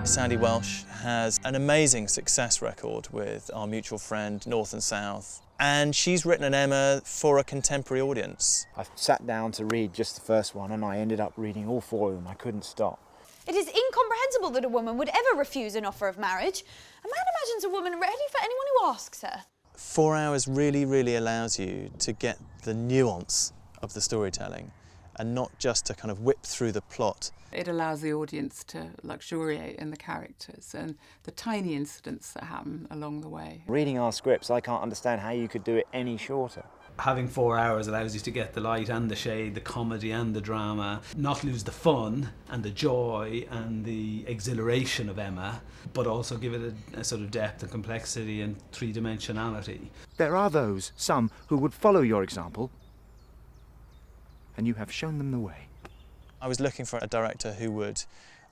Sandy Welsh has an amazing success record with our mutual friend North and South, and she's written an Emma for a contemporary audience. I sat down to read just the first one and I ended up reading all four of them. I couldn't stop. It is incomprehensible that a woman would ever refuse an offer of marriage. A man imagines a woman ready for anyone who asks her. 4 hours really allows you to get the nuance of the storytelling and not just to kind of whip through the plot. It allows the audience to luxuriate in the characters and the tiny incidents that happen along the way. Reading our scripts, I can't understand how you could do it any shorter. Having 4 hours allows you to get the light and the shade, the comedy and the drama, not lose the fun and the joy and the exhilaration of Emma, but also give it a sort of depth and complexity and three-dimensionality. There are those, some, who would follow your example, and you have shown them the way. I was looking for a director who would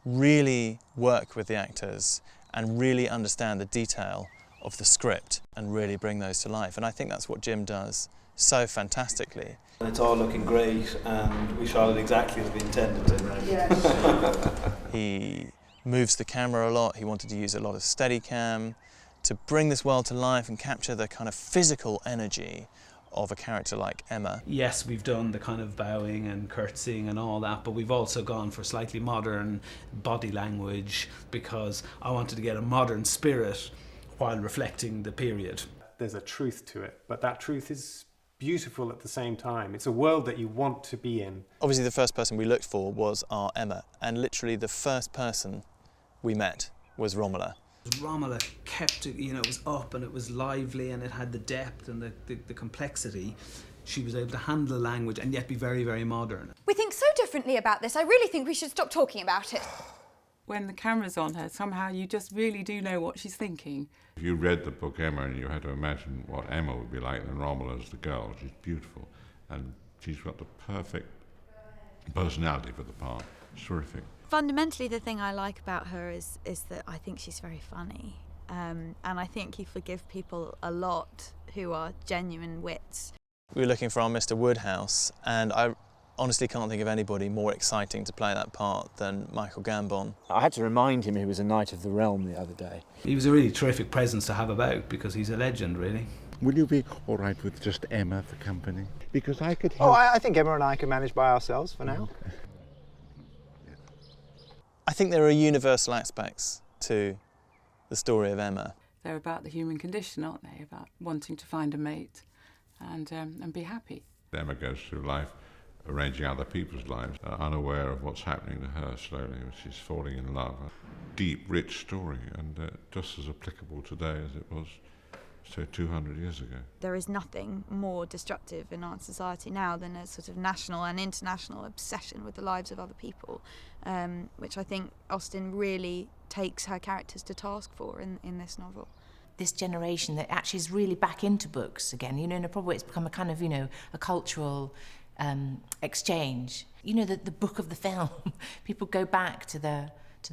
really work with the actors and really understand the detail of the script and really bring those to life. And I think that's what Jim does so fantastically. It's all looking great and we shot it exactly as we intended to. Yeah. He moves the camera a lot. He wanted to use a lot of Steadicam to bring this world to life and capture the kind of physical energy of a character like Emma. Yes, we've done the kind of bowing and curtsying and all that, but we've also gone for slightly modern body language because I wanted to get a modern spirit while reflecting the period. There's a truth to it, but that truth is beautiful at the same time. It's a world that you want to be in. Obviously the first person we looked for was our Emma, and literally the first person we met was Romola. Romola kept it, you know, it was up and it was lively and it had the depth and the complexity. She was able to handle the language and yet be very modern. We think so differently about this. I really think we should stop talking about it. When the camera's on her, somehow you just really do know what she's thinking. If you read the book Emma and you had to imagine what Emma would be like, then Romola's the girl. She's beautiful and she's got the perfect personality for the part. It's terrific. Fundamentally, the thing I like about her is that I think she's very funny. And I think you forgive people a lot who are genuine wits. We were looking for our Mr. Woodhouse, and I honestly can't think of anybody more exciting to play that part than Michael Gambon. I had to remind him he was a Knight of the Realm the other day. He was a really terrific presence to have about because he's a legend, really. Will you be all right with just Emma for company? Because I could help. Oh, I think Emma and I can manage by ourselves for now. I think there are universal aspects to the story of Emma. They're about the human condition, aren't they? About wanting to find a mate and be happy. Emma goes through life arranging other people's lives, unaware of what's happening to her slowly. She's falling in love. A deep, rich story, and just as applicable today as it was, say, 200 years ago. There is nothing more destructive in our society now than a sort of national and international obsession with the lives of other people, which I think Austen really takes her characters to task for in this novel. This generation that actually is really back into books again, you know, in a proper way, it's become a kind of, you know, a cultural exchange. You know, the book of the film. People go back to the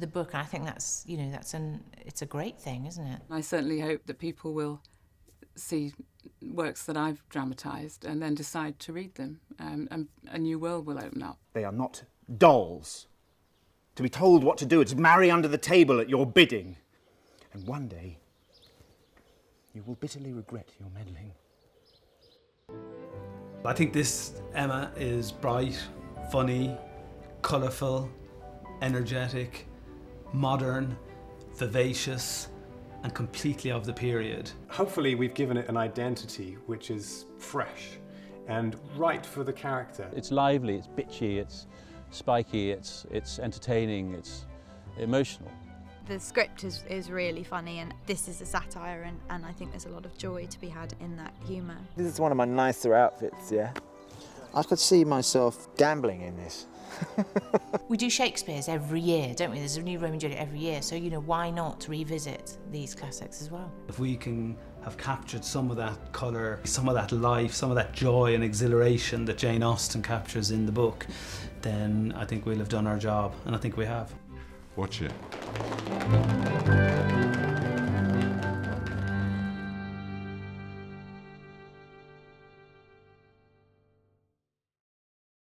book, and I think that's, you know, it's a great thing, isn't it? I certainly hope that people will see works that I've dramatised and then decide to read them, and a new world will open up. They are not dolls. To be told what to do, it's marry under the table at your bidding. And one day, you will bitterly regret your meddling. I think this Emma is bright, funny, colourful, energetic, modern, vivacious, and completely of the period. Hopefully we've given it an identity which is fresh and right for the character. It's lively, it's bitchy, it's spiky, it's entertaining, it's emotional. The script is really funny, and this is a satire, and I think there's a lot of joy to be had in that humour. This is one of my nicer outfits, yeah? I could see myself gambling in this. We do Shakespeare's every year, don't we? There's a new Romeo and Juliet every year, so, you know, why not revisit these classics as well? If we can have captured some of that colour, some of that life, some of that joy and exhilaration that Jane Austen captures in the book, then I think we'll have done our job, and I think we have. Watch it.